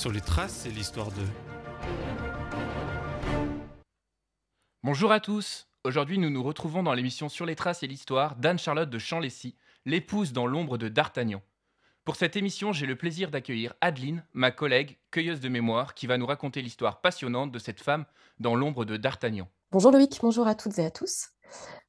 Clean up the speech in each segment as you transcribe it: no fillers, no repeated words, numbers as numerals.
Sur les traces, c'est l'histoire de... Bonjour à tous. Aujourd'hui, nous nous retrouvons dans l'émission Sur les traces et l'histoire d'Anne-Charlotte de Champlessis, l'épouse dans l'ombre de D'Artagnan. Pour cette émission, j'ai le plaisir d'accueillir Adeline, ma collègue, cueilleuse de mémoire, qui va nous raconter l'histoire passionnante de cette femme dans l'ombre de D'Artagnan. Bonjour Loïc, bonjour à toutes et à tous.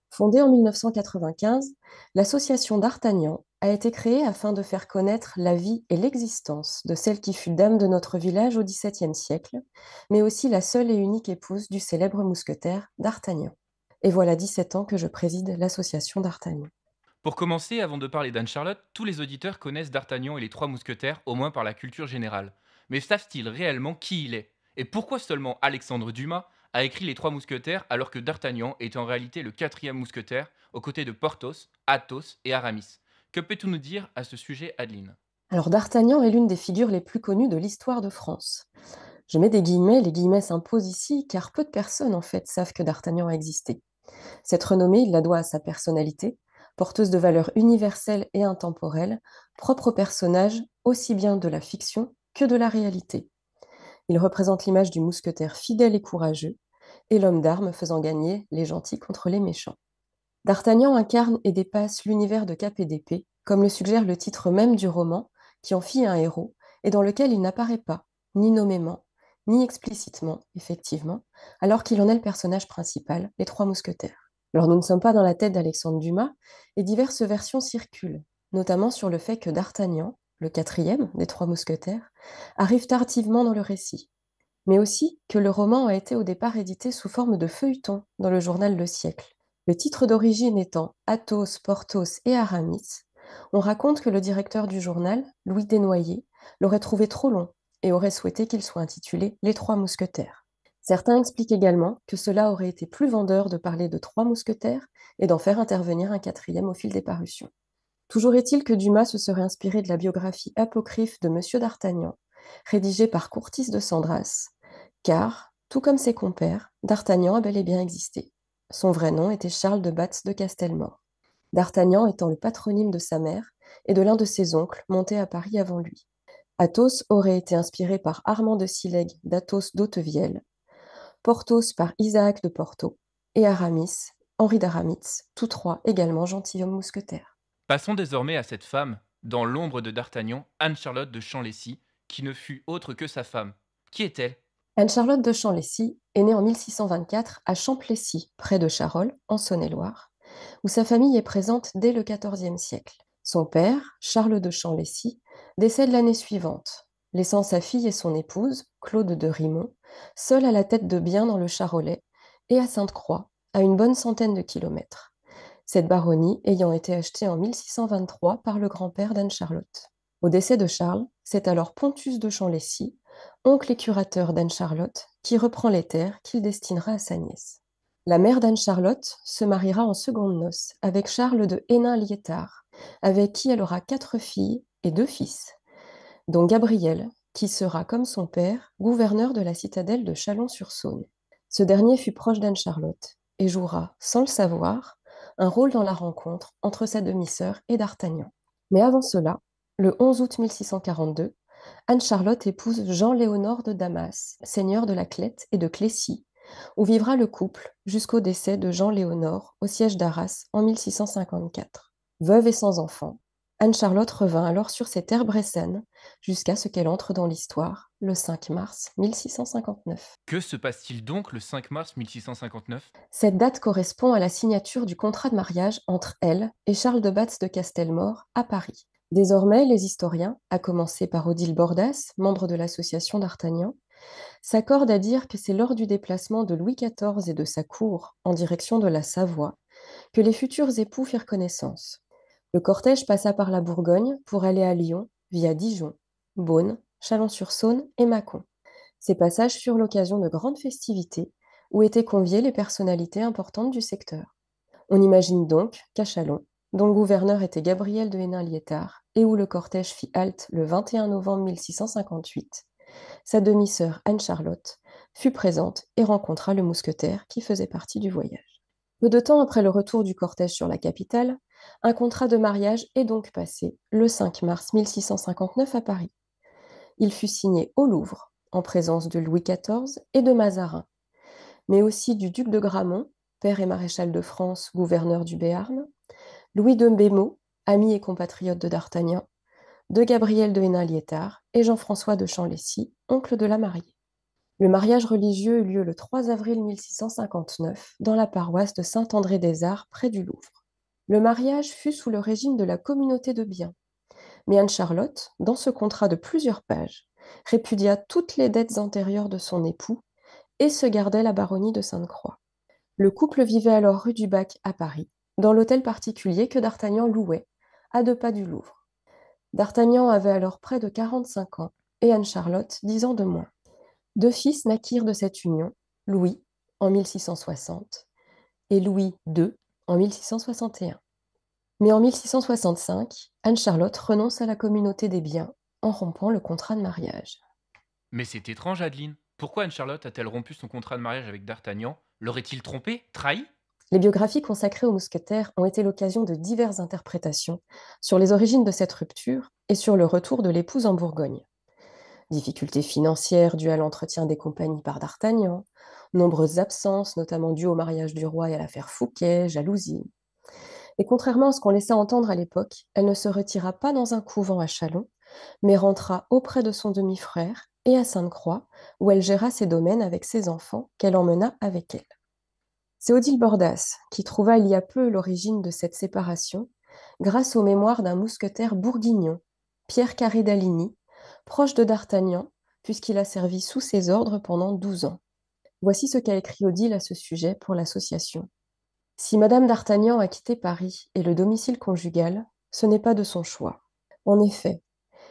Fondée en 1995, l'association d'Artagnan a été créée afin de faire connaître la vie et l'existence de celle qui fut dame de notre village au XVIIe siècle, mais aussi la seule et unique épouse du célèbre mousquetaire d'Artagnan. Et voilà 17 ans que je préside l'association d'Artagnan. Pour commencer, avant de parler d'Anne-Charlotte, tous les auditeurs connaissent D'Artagnan et les trois mousquetaires, au moins par la culture générale. Mais savent-ils réellement qui il est? Et pourquoi seulement Alexandre Dumas a écrit les trois mousquetaires alors que D'Artagnan est en réalité le quatrième mousquetaire, aux côtés de Porthos, Athos et Aramis? Que peux-tu nous dire à ce sujet, Adeline? Alors d'Artagnan est l'une des figures les plus connues de l'histoire de France. Je mets des guillemets, les guillemets s'imposent ici, car peu de personnes en fait savent que d'Artagnan a existé. Cette renommée, il la doit à sa personnalité, porteuse de valeurs universelles et intemporelles, propre au personnage aussi bien de la fiction que de la réalité. Il représente l'image du mousquetaire fidèle et courageux, et l'homme d'armes faisant gagner les gentils contre les méchants. D'Artagnan incarne et dépasse l'univers de Cap et d'Épée, comme le suggère le titre même du roman, qui en fit un héros, et dans lequel il n'apparaît pas, ni nommément, ni explicitement, effectivement, alors qu'il en est le personnage principal, les trois mousquetaires. Alors nous ne sommes pas dans la tête d'Alexandre Dumas, et diverses versions circulent, notamment sur le fait que D'Artagnan, le quatrième des trois mousquetaires, arrive tardivement dans le récit, mais aussi que le roman a été au départ édité sous forme de feuilleton dans le journal Le Siècle. Le titre d'origine étant Athos, Porthos et Aramis, on raconte que le directeur du journal, Louis Desnoyers, l'aurait trouvé trop long et aurait souhaité qu'il soit intitulé Les Trois Mousquetaires. Certains expliquent également que cela aurait été plus vendeur de parler de trois mousquetaires et d'en faire intervenir un quatrième au fil des parutions. Toujours est-il que Dumas se serait inspiré de la biographie apocryphe de Monsieur d'Artagnan, rédigée par Courtis de Sandras, car, tout comme ses compères, D'Artagnan a bel et bien existé. Son vrai nom était Charles de Batz de Castelmore, D'Artagnan étant le patronyme de sa mère et de l'un de ses oncles montés à Paris avant lui. Athos aurait été inspiré par Armand de Silègue d'Athos d'Hauteville, Porthos par Isaac de Porto, et Aramis, Henri d'Aramitz, tous trois également gentilshommes mousquetaires. Passons désormais à cette femme, dans l'ombre de D'Artagnan, Anne-Charlotte de Champlessis, qui ne fut autre que sa femme. Qui est-elle? Anne-Charlotte de Champlessis est née en 1624 à Champlessis, près de Charolles, en Saône-et-Loire, où sa famille est présente dès le XIVe siècle. Son père, Charles de Champlessis, décède l'année suivante, laissant sa fille et son épouse, Claude de Rimont, seules à la tête de biens dans le Charolais et à Sainte-Croix, à une bonne centaine de kilomètres. Cette baronnie ayant été achetée en 1623 par le grand-père d'Anne-Charlotte. Au décès de Charles, c'est alors Pontus de Champlessis, oncle et curateur d'Anne-Charlotte, qui reprend les terres qu'il destinera à sa nièce. La mère d'Anne-Charlotte se mariera en secondes noces avec Charles de Hénin-Liétard, avec qui elle aura 4 filles et 2 fils, dont Gabriel, qui sera, comme son père, gouverneur de la citadelle de Chalon-sur-Saône. Ce dernier fut proche d'Anne-Charlotte et jouera, sans le savoir, un rôle dans la rencontre entre sa demi-sœur et d'Artagnan. Mais avant cela, le 11 août 1642, Anne-Charlotte épouse Jean-Léonard de Damas, seigneur de la Clette et de Clécy, où vivra le couple jusqu'au décès de Jean-Léonard au siège d'Arras en 1654. Veuve et sans enfant, Anne-Charlotte revint alors sur ses terres bressanes jusqu'à ce qu'elle entre dans l'histoire le 5 mars 1659. Que se passe-t-il donc le 5 mars 1659? Cette date correspond à la signature du contrat de mariage entre elle et Charles de Batz de Castelmore à Paris. Désormais, les historiens, à commencer par Odile Bordas, membre de l'association d'Artagnan, s'accordent à dire que c'est lors du déplacement de Louis XIV et de sa cour en direction de la Savoie que les futurs époux firent connaissance. Le cortège passa par la Bourgogne pour aller à Lyon via Dijon, Beaune, Chalon-sur-Saône et Mâcon. Ces passages furent l'occasion de grandes festivités où étaient conviées les personnalités importantes du secteur. On imagine donc qu'à Chalon, dont le gouverneur était Gabriel de Hénin-Liétard et où le cortège fit halte le 21 novembre 1658, sa demi-sœur Anne-Charlotte fut présente et rencontra le mousquetaire qui faisait partie du voyage. Peu de temps après le retour du cortège sur la capitale, un contrat de mariage est donc passé le 5 mars 1659 à Paris. Il fut signé au Louvre, en présence de Louis XIV et de Mazarin, mais aussi du duc de Gramont, père et maréchal de France, gouverneur du Béarn, Louis de Bémont, ami et compatriote de D'Artagnan, de Gabriel de Hénin-Liétard et Jean-François de Chamblessy, oncle de la mariée. Le mariage religieux eut lieu le 3 avril 1659 dans la paroisse de Saint-André-des-Arts près du Louvre. Le mariage fut sous le régime de la communauté de biens, mais Anne-Charlotte, dans ce contrat de plusieurs pages, répudia toutes les dettes antérieures de son époux et se gardait la baronnie de Sainte-Croix. Le couple vivait alors rue du Bac à Paris, dans l'hôtel particulier que D'Artagnan louait, à 2 pas du Louvre. D'Artagnan avait alors près de 45 ans et Anne-Charlotte 10 ans de moins. 2 fils naquirent de cette union, Louis en 1660 et Louis II en 1661. Mais en 1665, Anne-Charlotte renonce à la communauté des biens en rompant le contrat de mariage. Mais c'est étrange, Adeline. Pourquoi Anne-Charlotte a-t-elle rompu son contrat de mariage avec D'Artagnan? L'aurait-il trompé? Trahi? Les biographies consacrées aux mousquetaires ont été l'occasion de diverses interprétations sur les origines de cette rupture et sur le retour de l'épouse en Bourgogne. Difficultés financières dues à l'entretien des compagnies par D'Artagnan, nombreuses absences, notamment dues au mariage du roi et à l'affaire Fouquet, jalousie. Et contrairement à ce qu'on laissait entendre à l'époque, elle ne se retira pas dans un couvent à Châlons, mais rentra auprès de son demi-frère et à Sainte-Croix, où elle géra ses domaines avec ses enfants qu'elle emmena avec elle. C'est Odile Bordas qui trouva il y a peu l'origine de cette séparation grâce aux mémoires d'un mousquetaire bourguignon, Pierre Carré d'Aligny, proche de D'Artagnan, puisqu'il a servi sous ses ordres pendant 12 ans. Voici ce qu'a écrit Odile à ce sujet pour l'association. Si Madame d'Artagnan a quitté Paris et le domicile conjugal, ce n'est pas de son choix. En effet,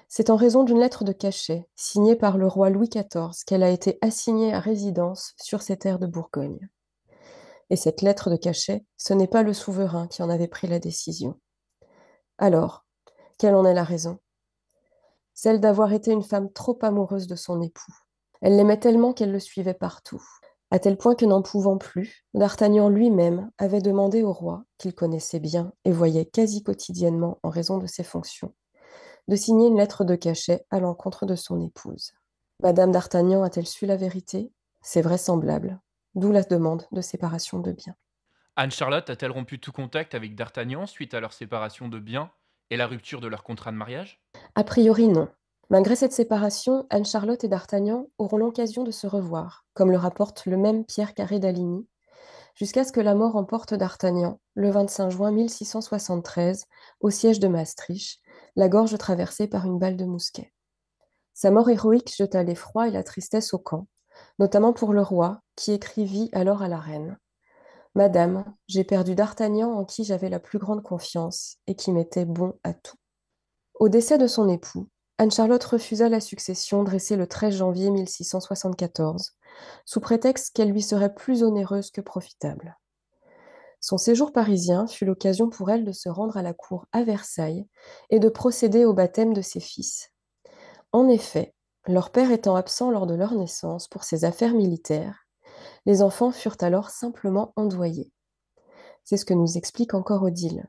c'est en raison d'une lettre de cachet signée par le roi Louis XIV qu'elle a été assignée à résidence sur ces terres de Bourgogne. Et cette lettre de cachet, ce n'est pas le souverain qui en avait pris la décision. Alors, quelle en est la raison? Celle d'avoir été une femme trop amoureuse de son époux. Elle l'aimait tellement qu'elle le suivait partout, à tel point que n'en pouvant plus, D'Artagnan lui-même avait demandé au roi, qu'il connaissait bien et voyait quasi quotidiennement en raison de ses fonctions, de signer une lettre de cachet à l'encontre de son épouse. Madame d'Artagnan a-t-elle su la vérité? C'est vraisemblable, d'où la demande de séparation de biens. Anne-Charlotte a-t-elle rompu tout contact avec D'Artagnan suite à leur séparation de biens et la rupture de leur contrat de mariage? A priori, non. Malgré cette séparation, Anne-Charlotte et D'Artagnan auront l'occasion de se revoir, comme le rapporte le même Pierre Carré d'Aligny, jusqu'à ce que la mort emporte D'Artagnan, le 25 juin 1673, au siège de Maastricht, la gorge traversée par une balle de mousquet. Sa mort héroïque jeta l'effroi et la tristesse au camp, notamment pour le roi, qui écrivit alors à la reine: Madame, j'ai perdu D'Artagnan en qui j'avais la plus grande confiance et qui m'était bon à tout. Au décès de son époux, Anne-Charlotte refusa la succession dressée le 13 janvier 1674, sous prétexte qu'elle lui serait plus onéreuse que profitable. Son séjour parisien fut l'occasion pour elle de se rendre à la cour à Versailles et de procéder au baptême de ses fils. En effet, leur père étant absent lors de leur naissance pour ses affaires militaires, les enfants furent alors simplement endoyés. C'est ce que nous explique encore Odile.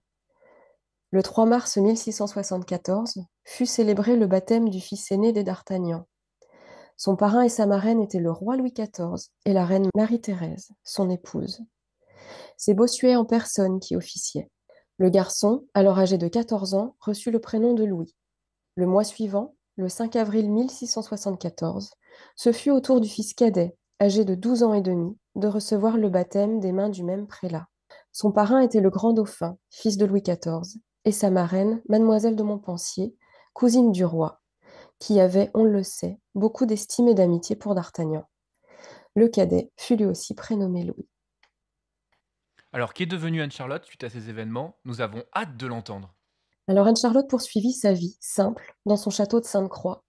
Le 3 mars 1674 fut célébré le baptême du fils aîné des D'Artagnan. Son parrain et sa marraine étaient le roi Louis XIV et la reine Marie-Thérèse, son épouse. C'est Bossuet en personne qui officiait. Le garçon, alors âgé de 14 ans, reçut le prénom de Louis. Le mois suivant, le 5 avril 1674, ce fut au tour du fils cadet, âgé de 12 ans et demi, de recevoir le baptême des mains du même prélat. Son parrain était le grand dauphin, fils de Louis XIV, et sa marraine, mademoiselle de Montpensier, cousine du roi, qui avait, on le sait, beaucoup d'estime et d'amitié pour D'Artagnan. Le cadet fut lui aussi prénommé Louis. Alors, qu'est devenue Anne-Charlotte suite à ces événements? Nous avons hâte de l'entendre. Alors Anne-Charlotte poursuivit sa vie simple dans son château de Sainte-Croix,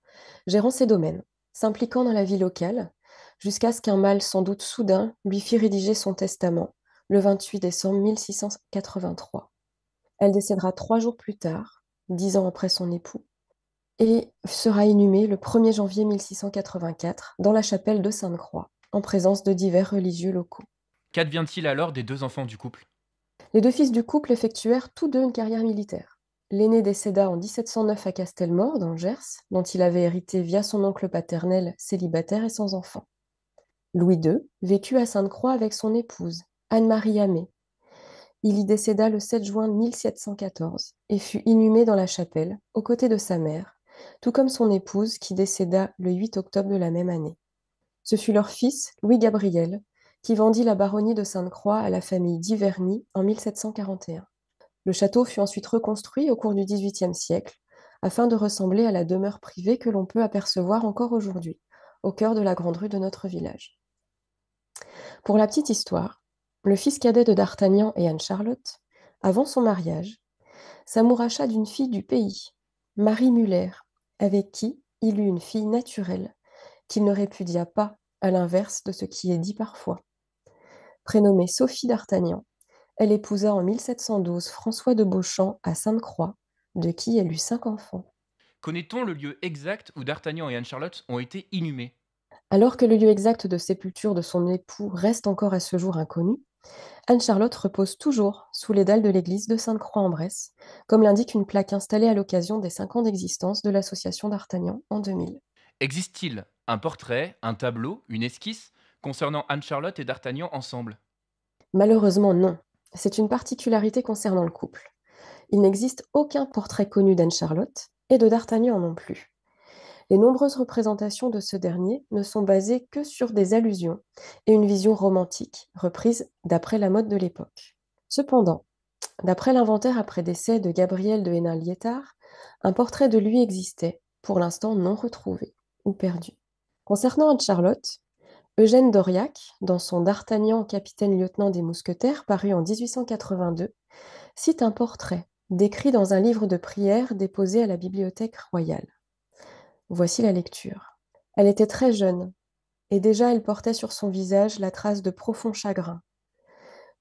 gérant ses domaines, s'impliquant dans la vie locale, jusqu'à ce qu'un mal sans doute soudain lui fit rédiger son testament le 28 décembre 1683. Elle décédera 3 jours plus tard, 10 ans après son époux, et sera inhumée le 1er janvier 1684 dans la chapelle de Sainte-Croix, en présence de divers religieux locaux. Qu'advient-il alors des deux enfants du couple? Les 2 fils du couple effectuèrent tous deux une carrière militaire. L'aîné décéda en 1709 à Castelmore, dans le Gers, dont il avait hérité via son oncle paternel, célibataire et sans enfant. Louis II vécut à Sainte-Croix avec son épouse, Anne-Marie Amet. Il y décéda le 7 juin 1714 et fut inhumé dans la chapelle, aux côtés de sa mère, tout comme son épouse qui décéda le 8 octobre de la même année. Ce fut leur fils, Louis-Gabriel, qui vendit la baronnie de Sainte-Croix à la famille d'Iverny en 1741. Le château fut ensuite reconstruit au cours du XVIIIe siècle afin de ressembler à la demeure privée que l'on peut apercevoir encore aujourd'hui, au cœur de la grande rue de notre village. Pour la petite histoire, le fils cadet de D'Artagnan et Anne-Charlotte, avant son mariage, s'amouracha d'une fille du pays, Marie Muller, avec qui il eut une fille naturelle, qu'il ne répudia pas, à l'inverse de ce qui est dit parfois. Prénommée Sophie d'Artagnan, elle épousa en 1712 François de Beauchamp à Sainte-Croix, de qui elle eut 5 enfants. Connaît-on le lieu exact où D'Artagnan et Anne-Charlotte ont été inhumés? Alors que le lieu exact de sépulture de son époux reste encore à ce jour inconnu, Anne-Charlotte repose toujours sous les dalles de l'église de Sainte-Croix-en-Bresse, comme l'indique une plaque installée à l'occasion des 5 ans d'existence de l'association d'Artagnan en 2000. Existe-t-il un portrait, un tableau, une esquisse concernant Anne-Charlotte et D'Artagnan ensemble? Malheureusement, non. C'est une particularité concernant le couple. Il n'existe aucun portrait connu d'Anne-Charlotte et de D'Artagnan non plus. Les nombreuses représentations de ce dernier ne sont basées que sur des allusions et une vision romantique, reprise d'après la mode de l'époque. Cependant, d'après l'inventaire après décès de Gabriel de Hénin-Liétard, un portrait de lui existait, pour l'instant non retrouvé ou perdu. Concernant Anne-Charlotte, Eugène d'Auriac, dans son D'Artagnan, capitaine-lieutenant des Mousquetaires, paru en 1882, cite un portrait décrit dans un livre de prières déposé à la Bibliothèque royale. Voici la lecture. Elle était très jeune, et déjà elle portait sur son visage la trace de profond chagrin.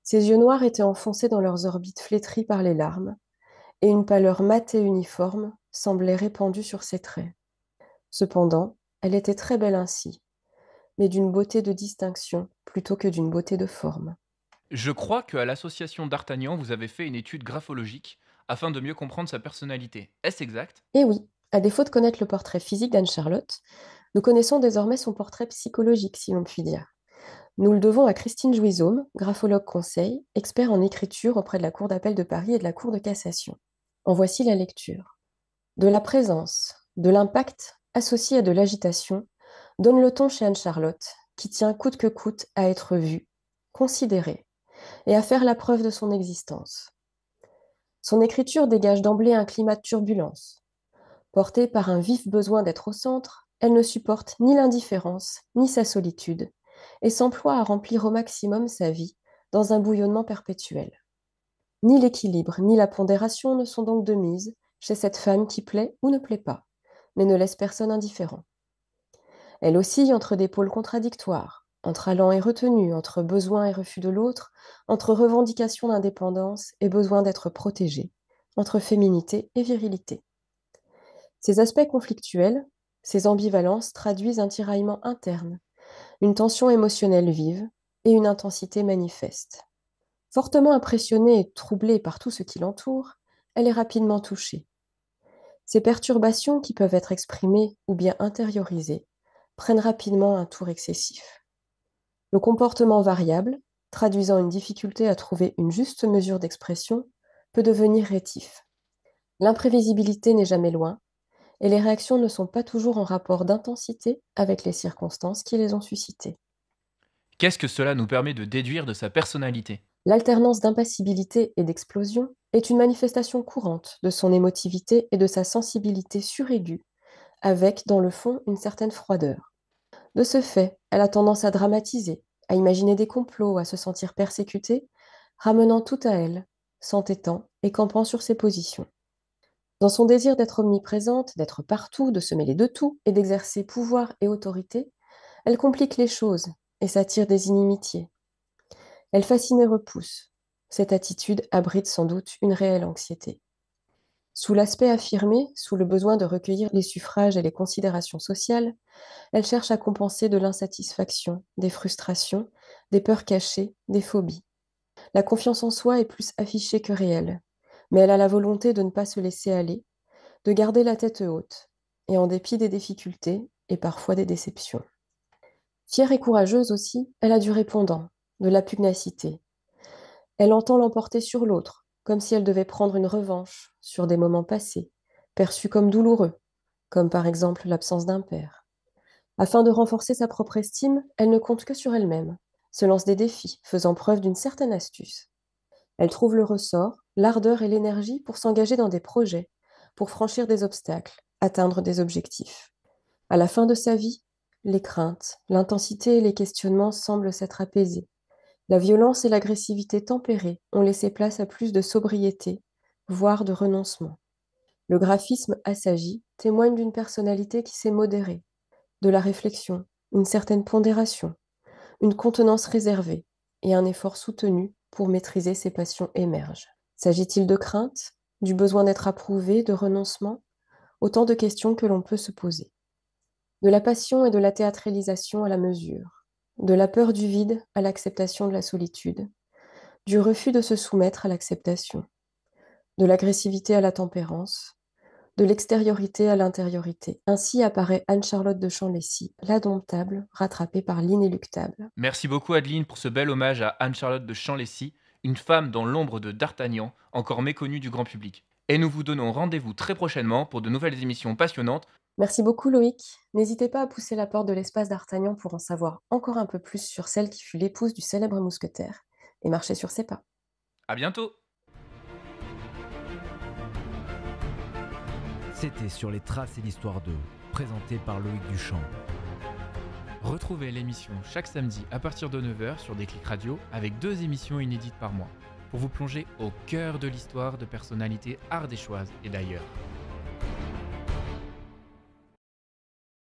Ses yeux noirs étaient enfoncés dans leurs orbites flétries par les larmes, et une pâleur mate et uniforme semblait répandue sur ses traits. Cependant, elle était très belle ainsi, mais d'une beauté de distinction plutôt que d'une beauté de forme. Je crois qu'à l'association d'Artagnan, vous avez fait une étude graphologique afin de mieux comprendre sa personnalité. Est-ce exact? Et oui, à défaut de connaître le portrait physique d'Anne-Charlotte, nous connaissons désormais son portrait psychologique, si l'on peut dire. Nous le devons à Christine Jouizaume, graphologue conseil, expert en écriture auprès de la Cour d'appel de Paris et de la Cour de cassation. En voici la lecture. De la présence, de l'impact associé à de l'agitation, donne le ton chez Anne-Charlotte, qui tient coûte que coûte à être vue, considérée, et à faire la preuve de son existence. Son écriture dégage d'emblée un climat de turbulence. Portée par un vif besoin d'être au centre, elle ne supporte ni l'indifférence, ni sa solitude, et s'emploie à remplir au maximum sa vie dans un bouillonnement perpétuel. Ni l'équilibre, ni la pondération ne sont donc de mise chez cette femme qui plaît ou ne plaît pas, mais ne laisse personne indifférent. Elle oscille entre des pôles contradictoires, entre allant et retenue, entre besoin et refus de l'autre, entre revendication d'indépendance et besoin d'être protégée, entre féminité et virilité. Ces aspects conflictuels, ces ambivalences traduisent un tiraillement interne, une tension émotionnelle vive et une intensité manifeste. Fortement impressionnée et troublée par tout ce qui l'entoure, elle est rapidement touchée. Ces perturbations, qui peuvent être exprimées ou bien intériorisées, prennent rapidement un tour excessif. Le comportement variable, traduisant une difficulté à trouver une juste mesure d'expression, peut devenir rétif. L'imprévisibilité n'est jamais loin, et les réactions ne sont pas toujours en rapport d'intensité avec les circonstances qui les ont suscitées. Qu'est-ce que cela nous permet de déduire de sa personnalité? L'alternance d'impassibilité et d'explosion est une manifestation courante de son émotivité et de sa sensibilité suraiguë, avec, dans le fond, une certaine froideur. De ce fait, elle a tendance à dramatiser, à imaginer des complots, à se sentir persécutée, ramenant tout à elle, s'entêtant et campant sur ses positions. Dans son désir d'être omniprésente, d'être partout, de se mêler de tout et d'exercer pouvoir et autorité, elle complique les choses et s'attire des inimitiés. Elle fascine et repousse. Cette attitude abrite sans doute une réelle anxiété. Sous l'aspect affirmé, sous le besoin de recueillir les suffrages et les considérations sociales, elle cherche à compenser de l'insatisfaction, des frustrations, des peurs cachées, des phobies. La confiance en soi est plus affichée que réelle. Mais elle a la volonté de ne pas se laisser aller, de garder la tête haute, et en dépit des difficultés et parfois des déceptions. Fière et courageuse aussi, elle a du répondant, de la pugnacité. Elle entend l'emporter sur l'autre, comme si elle devait prendre une revanche sur des moments passés, perçus comme douloureux, comme par exemple l'absence d'un père. Afin de renforcer sa propre estime, elle ne compte que sur elle-même, se lance des défis, faisant preuve d'une certaine astuce. Elle trouve le ressort, l'ardeur et l'énergie pour s'engager dans des projets, pour franchir des obstacles, atteindre des objectifs. À la fin de sa vie, les craintes, l'intensité et les questionnements semblent s'être apaisés. La violence et l'agressivité tempérées ont laissé place à plus de sobriété, voire de renoncement. Le graphisme assagi témoigne d'une personnalité qui s'est modérée, de la réflexion, une certaine pondération, une contenance réservée et un effort soutenu pour maîtriser ses passions émergent. S'agit-il de crainte, du besoin d'être approuvé, de renoncement? Autant de questions que l'on peut se poser. De la passion et de la théâtralisation à la mesure, de la peur du vide à l'acceptation de la solitude, du refus de se soumettre à l'acceptation, de l'agressivité à la tempérance, de l'extériorité à l'intériorité. Ainsi apparaît Anne-Charlotte de Chamblessy, l'indomptable, rattrapée par l'inéluctable. Merci beaucoup Adeline pour ce bel hommage à Anne-Charlotte de Chamblessy, une femme dans l'ombre de D'Artagnan, encore méconnue du grand public. Et nous vous donnons rendez-vous très prochainement pour de nouvelles émissions passionnantes. Merci beaucoup Loïc. N'hésitez pas à pousser la porte de l'espace d'Artagnan pour en savoir encore un peu plus sur celle qui fut l'épouse du célèbre mousquetaire et marcher sur ses pas. À bientôt! C'était Sur les traces et l'histoire d'eux, présenté par Loïc Duchamp. Retrouvez l'émission chaque samedi à partir de 9h sur Déclic Radio avec 2 émissions inédites par mois pour vous plonger au cœur de l'histoire de personnalités ardéchoises et d'ailleurs.